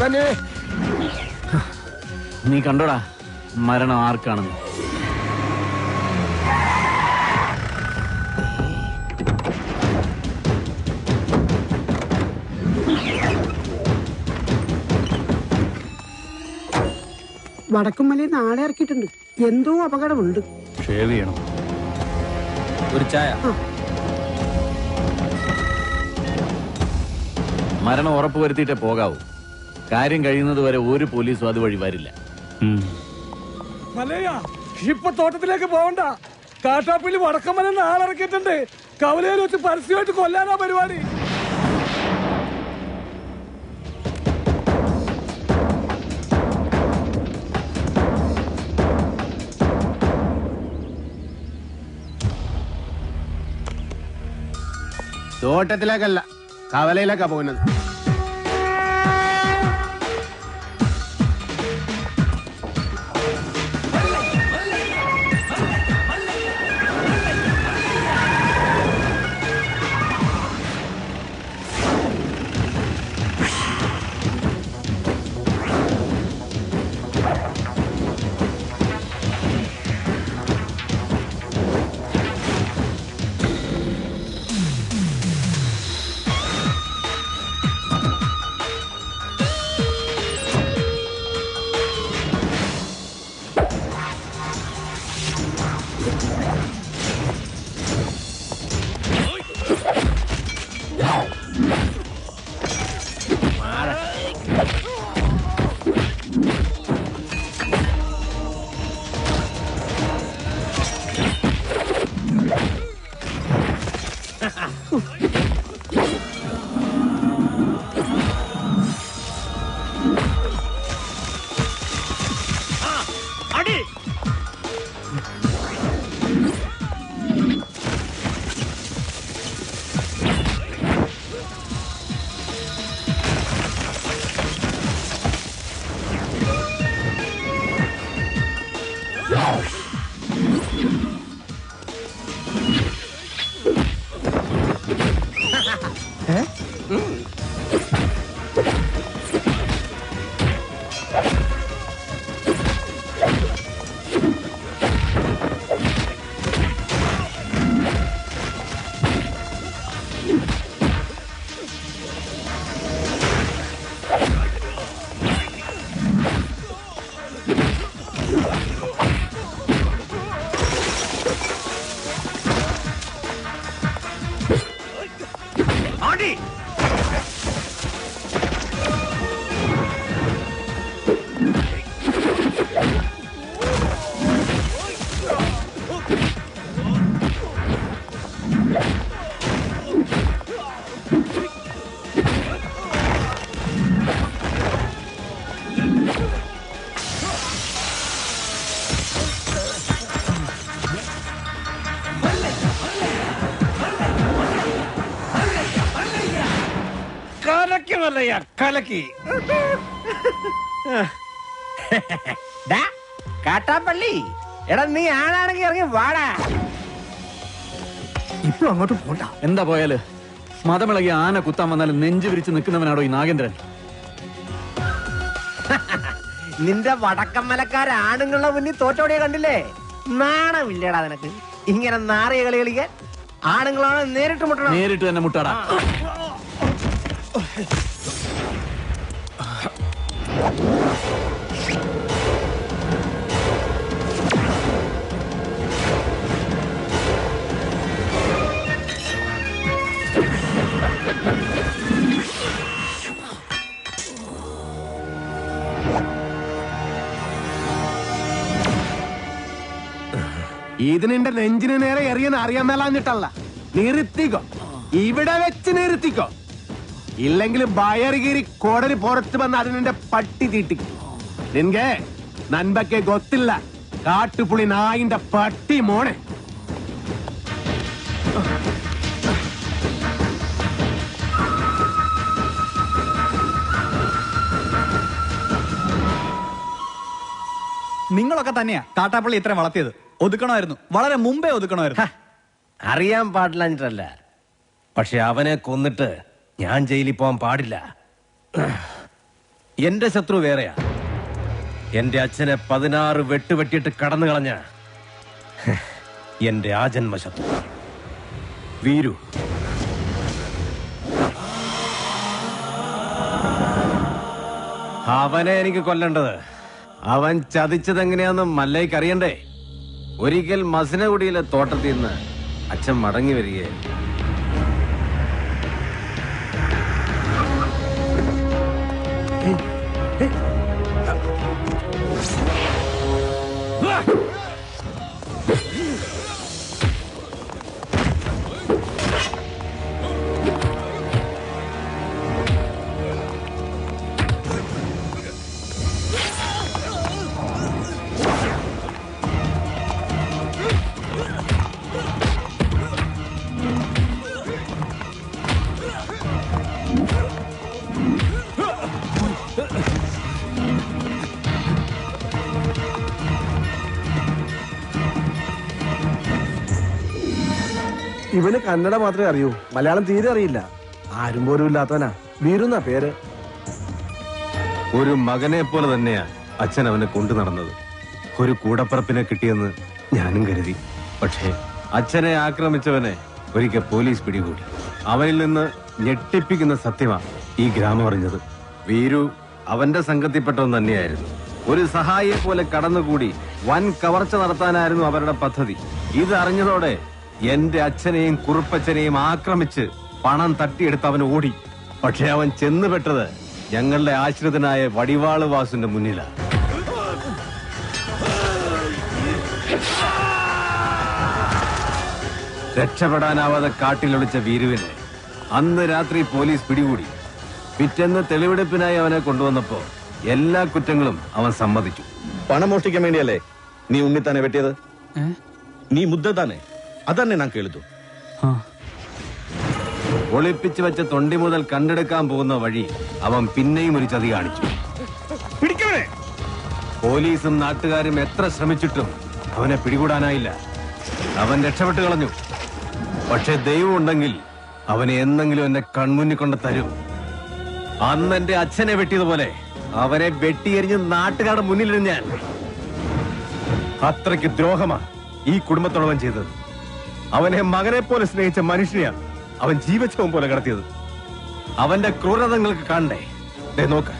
തന്നെ. നീ കണ്ടോടാ മരണം ആർക്കാണെന്ന്? വടക്കുംമലയിൽ നാളെ ഇറക്കിയിട്ടുണ്ട്. എന്തോ അപകടമുണ്ട്. ഷേവ് ചെയ്യണം. ഒരു ചായ. മരണം ഉറപ്പുവരുത്തിയിട്ടേ പോകാവൂ. കാര്യം കഴിയുന്നത് വരെ ഒരു പോലീസും അതുവഴി വരില്ല. മലയാ ഇപ്പൊ തോട്ടത്തിലേക്ക് പോകണ്ട. കാട്ടാപ്പള്ളി വടക്കമ്മല നാളിറക്കിയിട്ടുണ്ട്. കവലയിൽ വെച്ച് പരസ്യമായിട്ട് കൊല്ലാനാ പരിപാടി. തോട്ടത്തിലേക്കല്ല, കവലയിലേക്കാ പോകുന്നത്. കലക്കി കാട്ടാപ്പള്ളി, എടാ നീ ആണാണെങ്കിൽ ഇറങ്ങി വാടാ. ഇപ്പൊ അങ്ങോട്ട് പോണ്ട. എന്താ പോയാല്? മതമിളകി ആന കുത്താൻ വന്നാലും നെഞ്ചു വിരിച്ച് നിൽക്കുന്നവനാടോ ഈ നാഗേന്ദ്രൻ? നിന്റെ വടക്കമ്മലക്കാരാണുങ്ങളുടെ മുന്നിൽ തോറ്റോടിയെ കണ്ടില്ലേ? നാണമില്ലടാ നിനക്ക് ഇങ്ങനെ നാറിയ കളി കളിക്കാൻ? ആണുങ്ങളാണ് നേരിട്ട് മുട്ടണം. നേരിട്ട് തന്നെ മുട്ടാടാ. ഇത് നിന്റെ നെഞ്ചിന് നേരെ എറിയെന്ന് അറിയാൻ മേലാഞ്ഞിട്ടല്ല. നിർത്തിക്കോ, ഇവിടെ വെച്ച് നിർത്തിക്കോ. ഇല്ലെങ്കിൽ ബയറുകീരി കോടലി പുറത്ത് വന്ന് അത് നിന്റെ പട്ടി തീട്ടിക്കും. നിൻകെ നൻപക്കെ ഗൊത്തില്ല, കാട്ടുപുളി നായിന്റെ പട്ടി മോനെ. നിങ്ങളൊക്കെ തന്നെയാ കാട്ടാപ്പള്ളി ഇത്രയും വളർത്തിയത്. ഒതുക്കണമായിരുന്നു, വളരെ മുമ്പേ ഒതുക്കണമായിരുന്നു. അറിയാൻ പാടില്ല, പക്ഷെ അവനെ കൊന്നിട്ട് ഞാൻ ജയിലിൽ പോകാൻ പാടില്ല. എന്റെ ശത്രു വേറെയാ. എന്റെ അച്ഛനെ 16 വെട്ടുവെട്ടിയിട്ട് കടന്നു കളഞ്ഞ എന്റെ ആജന്മ ശത്രു വീരു. അവനെ എനിക്ക് കൊല്ലേണ്ടത്. അവൻ ചതിച്ചതെങ്ങനെയാന്ന് മല്ലയ്ക്ക് അറിയണ്ടേ? ഒരിക്കൽ മസിനഗുഡിയിലെ തോട്ടത്തിൽ നിന്ന് അച്ഛൻ മടങ്ങി വരികയായിരുന്നു. ഇവന് കന്നഡ മാത്രമേ അറിയൂ, മലയാളം തീരെ അറിയില്ല. ആരും പോലും ഇല്ലാത്തവനാ. വീരുന്ന പേര്. ഒരു മകനെ പോലെ തന്നെയാ അച്ഛൻ അവനെ കൊണ്ടു നടന്നത്. ഒരു കൂടപ്പറപ്പിനെ കിട്ടിയെന്ന് ഞാനും കരുതി. പക്ഷേ അച്ഛനെ ആക്രമിച്ചവനെ ഒരിക്കൽ പോലീസ് പിടികൂടി. അവനിൽ നിന്ന് ഞെട്ടിപ്പിക്കുന്ന സത്യമാണ് ഈ ഗ്രാമം അറിഞ്ഞത്. വീരു അവന്റെ സംഘത്തിൽപ്പെട്ടവൻ തന്നെയായിരുന്നു. ഒരു സഹായിയെ പോലെ കടന്നുകൂടി വൻ കവർച്ച നടത്താനായിരുന്നു അവരുടെ പദ്ധതി. ഇത് അറിഞ്ഞതോടെ എന്റെ അച്ഛനെയും കുറുപ്പച്ഛനെയും ആക്രമിച്ച് പണം തട്ടിയെടുത്ത് അവൻ ഓടി. പക്ഷെ അവൻ ചെന്നുപെട്ടത് ഞങ്ങളുടെ ആശ്രിതനായ വടിവാള് വാസുന്റെ മുന്നിലാണ്. രക്ഷപ്പെടാനാവാതെ കാട്ടിലൊളിച്ച വീരുവിനെ അന്ന് രാത്രി പോലീസ് പിടികൂടി. പിറ്റേന്ന് തെളിവെടുപ്പിനായി അവനെ കൊണ്ടുവന്നപ്പോ എല്ലാ കുറ്റങ്ങളും അവൻ സമ്മതിച്ചു. പണം മോഷ്ടിക്കാൻ വേണ്ടിയല്ലേ നീ ഉണ്ണിത്താനെ വെട്ടിയത്? നീ മുദ്ദത്താനെ അതന്നെ ഞാൻ കേൾത്തു. ഒളിപ്പിച്ചു വെച്ച തൊണ്ടി മുതൽ കണ്ടെടുക്കാൻ പോകുന്ന വഴി അവൻ പിന്നെയും ഒരു ചതി കാണിച്ചു. പോലീസും നാട്ടുകാരും എത്ര ശ്രമിച്ചിട്ടും അവനെ പിടികൂടാനായില്ല. അവൻ രക്ഷപ്പെട്ടു കളഞ്ഞു. പക്ഷെ ദൈവം ഉണ്ടെങ്കിൽ അവനെ എന്നെങ്കിലും എന്നെ കൺമുന്നിൽ കൊണ്ട് തരും. അന്ന് എന്റെ അച്ഛനെ വെട്ടിയതുപോലെ അവനെ വെട്ടിയെറിഞ്ഞ് നാട്ടുകാരുടെ മുന്നിലിരുന്ന് ഞാൻ. അത്രയ്ക്ക് ദ്രോഹമാ ഈ കുടുംബത്തോടവൻ ചെയ്തത്. അവനെ മകനെ പോലെ സ്നേഹിച്ച മനുഷ്യനെയാ അവൻ ജീവച്ഛവം പോലെ കടത്തിയത്. അവന്റെ ക്രൂരത നിങ്ങൾക്ക് കാണണ്ടേ? ദേ നോക്ക്.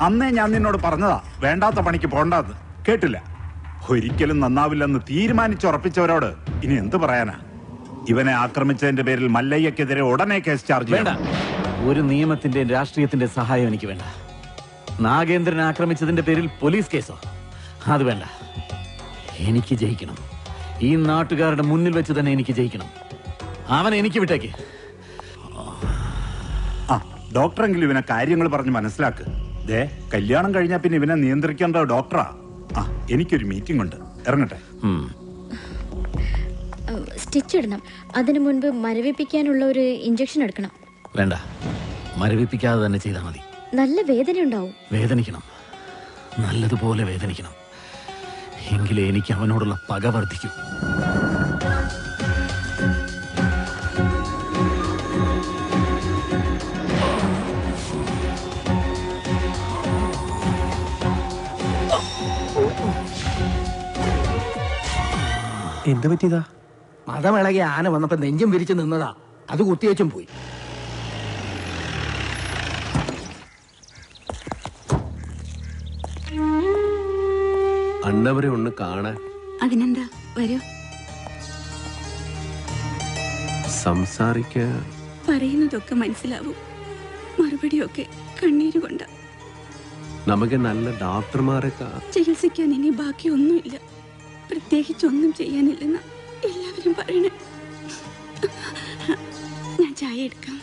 അന്നേ ഞാൻ നിന്നോട് പറഞ്ഞതാ വേണ്ടാത്ത പണിക്ക് പോണ്ടാന്ന്. കേട്ടില്ല. ഒരിക്കലും നന്നാവില്ലെന്ന് തീരുമാനിച്ചുറപ്പിച്ചവരോട് ഇനി എന്ത് പറയാനാ? ഇവനെ ആക്രമിച്ചതിന്റെ പേരിൽ മല്ലയ്യക്കെതിരെ ഉടനെ കേസ് ചാർജ് വേണ്ട. ഒരു നിയമത്തിന്റെ രാഷ്ട്രീയത്തിന്റെ സഹായം എനിക്ക് വേണ്ട. നാഗേന്ദ്രനെ ആക്രമിച്ചതിന്റെ പേരിൽ പോലീസ് കേസോ? അത് വേണ്ട. എനിക്ക് ജയിക്കണം. ഈ നാട്ടുകാരുടെ മുന്നിൽ വെച്ച് തന്നെ എനിക്ക് ജയിക്കണം. അവൻ എനിക്ക് വിട്ടേക്ക്. ആ ഡോക്ടറെങ്കിലും ഇവനെ കാര്യങ്ങൾ പറഞ്ഞ് മനസ്സിലാക്ക്. ദേ കല്യാണം കഴിഞ്ഞാ പിന്നെ ഇവനെ നിയന്ത്രിക്കേണ്ട ഡോക്ടറാ. ആ എനിക്കൊരു മീറ്റിംഗ് ഉണ്ട്, ഇറങ്ങട്ടെ. സ്റ്റിച്ച് ഇടണം. അതിനു മുൻപ് മരവിപ്പിക്കാനുള്ള ഒരു ഇഞ്ചക്ഷൻ എടുക്കണം. വേണ്ട, മരവിപ്പിക്കാതെ തന്നെ ചെയ്താൽ മതി. നല്ല വേദന ഉണ്ടാവും. വേദനിക്കണം, നല്ലതുപോലെ വേദനിക്കണം. എങ്കിലേ എനിക്ക് അവനോടുള്ള പക വർദ്ധിക്കൂ. എന്ത് പറ്റിയതാ? മതമിളകി ആന വന്നപ്പോ നെഞ്ചും വിരിച്ചു നിന്നതാ. അത് കുത്തിവെച്ചും പോയി. അണ്ണവരെ ഒന്ന് കാണാൻ. അതിനെന്താ, വരൂ. സംസാരിക്ക പറയുന്നതൊക്കെ മനസ്സിലാവും, മറുപടിയൊക്കെ കണ്ണീരുകൊണ്ട്. നമുക്ക് നല്ല ഡോക്ടർമാരെ ചികിത്സിക്കാൻ ഇനി ബാക്കിയൊന്നുമില്ല. പ്രത്യേകിച്ചൊന്നും ചെയ്യാനില്ലെന്ന് എല്ലാവരും പറയണേ. എടുക്കാം.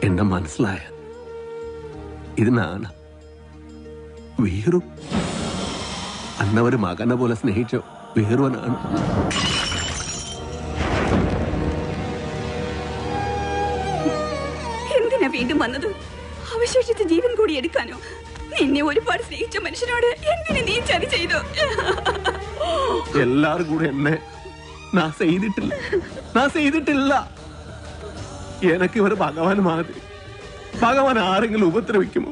എന്നെ മനസ്സിലായ ഇത് നാണ് വീറും അന്നവര് മകനെ പോലെ സ്നേഹിച്ച വേറുവനാണ്. എന്തിനാ വീണ്ടും വന്നത്? അവശേഷിച്ച ജീവൻ കൂടി എടുക്കാനോ? നിന്നെ ഒരുപാട് സ്നേഹിച്ച മനുഷ്യനോട് എന്തിനു നീ ചതി ചെയ്തു? എല്ലാരും കൂടെ എന്നെ ഞാൻ ചെയ്തിട്ടില്ല. എനക്ക് ഇവർ ഭഗവാൻ മാതിരി. ഭഗവാൻ ആരെങ്കിലും ഉപദ്രവിക്കുമോ?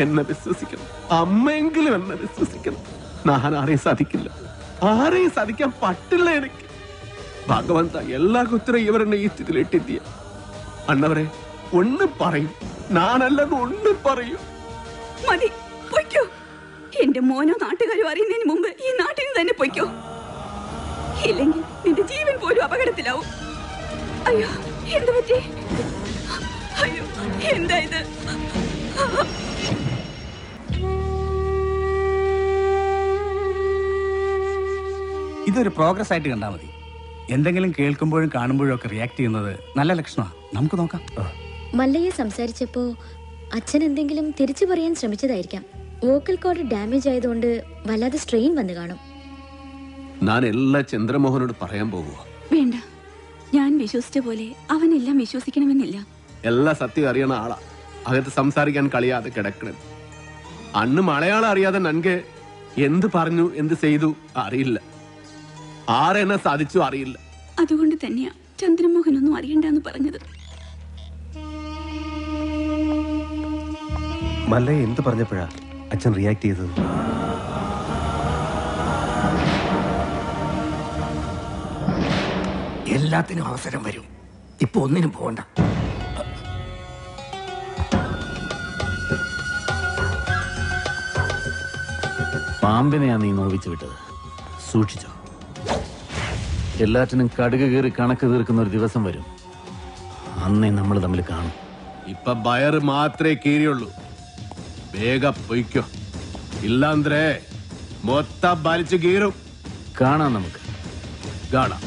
എന്നെ വിശ്വസിക്കണം. അമ്മയെങ്കിലും എന്നെ വിശ്വസിക്കണം. ഞാൻ ആരെയും സാധിക്കില്ല. ആരെയും സാധിക്കാൻ പറ്റില്ല എനിക്ക്. ഭഗവന്ത എല്ലാ കുത്തരം ഇവരെന്നെ ഈ സ്ഥിതിയിൽ ഇട്ടെത്തിയ അണ്ണവരെ ഒന്ന് പറയും. ഞാനല്ലെന്ന് ഒന്ന് പറയും. മതി, പൊയ്ക്കോ. എന്റെ മോനോ നാട്ടുകാരോ അറിയുന്നതിന് മുമ്പ് ഈ നാട്ടിൽ നിന്ന് തന്നെ പൊയ്ക്കോ. ഇല്ലെങ്കിൽ നിന്റെ ജീവൻ പോലും അപകടത്തിലാവും. അയ്യോ, എന്ത് പറ്റി? അയ്യോ, എന്താ ഇത്? ഇതൊരു പ്രോഗ്രസ് ആയിട്ട് കണ്ടാൽ മതി. എന്തെങ്കിലും കേൾക്കുമ്പോഴും കാണുമ്പോഴും ഒക്കെ റിയാക്ട് ചെയ്യുന്നത് നല്ല ലക്ഷണമാണ്. നമുക്ക് നോക്കാം. മല്ലയെ സംസാരിച്ചപ്പോ അച്ഛൻ എന്തെങ്കിലും തിരിച്ചു പറയാൻ ശ്രമിച്ചതായിരിക്കാം. വോക്കൽ കോഡ് ഡാമേജ് ആയതുകൊണ്ട് വല്ലാതെ സ്ട്രെയിൻ വന്നു കാണും. ഞാൻ എല്ലാ ചന്ദ്രമോഹനോട് പറയാൻ പോകുക. വേണ്ട, ഞാൻ വിശ്വസിച്ച പോലെ അവനെല്ലാം വിശ്വസിക്കണമെന്നില്ല. എല്ലാ സത്യം അറിയണ ആളാ. അകത്ത് സംസാരിക്കാൻ കളിയാതെ കിടക്കണം. അന്ന് മലയാളം അറിയാതെ നൻകെ എന്ത് പറഞ്ഞു എന്ത് ചെയ്തു അറിയില്ല. ആരെന്നെ സാധിച്ചു അറിയില്ല. അതുകൊണ്ട് തന്നെയാ ചന്ദ്രമോഹൻ ഒന്നും അറിയണ്ടെന്ന് പറഞ്ഞത്. മല്ലയെ എന്ത് പറഞ്ഞപ്പോഴാ അച്ഛൻ റിയാക്ട് ചെയ്തത്? എല്ലാത്തിനും അവസരം വരും. ഇപ്പൊ ഒന്നിനും പോകണ്ട. പാമ്പിനെയാ നീ നോവിച്ചു വിട്ടത്. സൂക്ഷിച്ചോ. എല്ലാറ്റിനും കടുക് കയറി കണക്ക് തീർക്കുന്ന ഒരു ദിവസം വരും. അന്നേ നമ്മൾ തമ്മിൽ കാണും. ഇപ്പൊ ബയറ് മാത്രമേ കീറിയുള്ളൂ. വേഗം പൊയ്ക്കോ. ഇല്ലാന്ത്രേ മൊത്തം വലിച്ചു കീറും. കാണാം, നമുക്ക് കാണാം.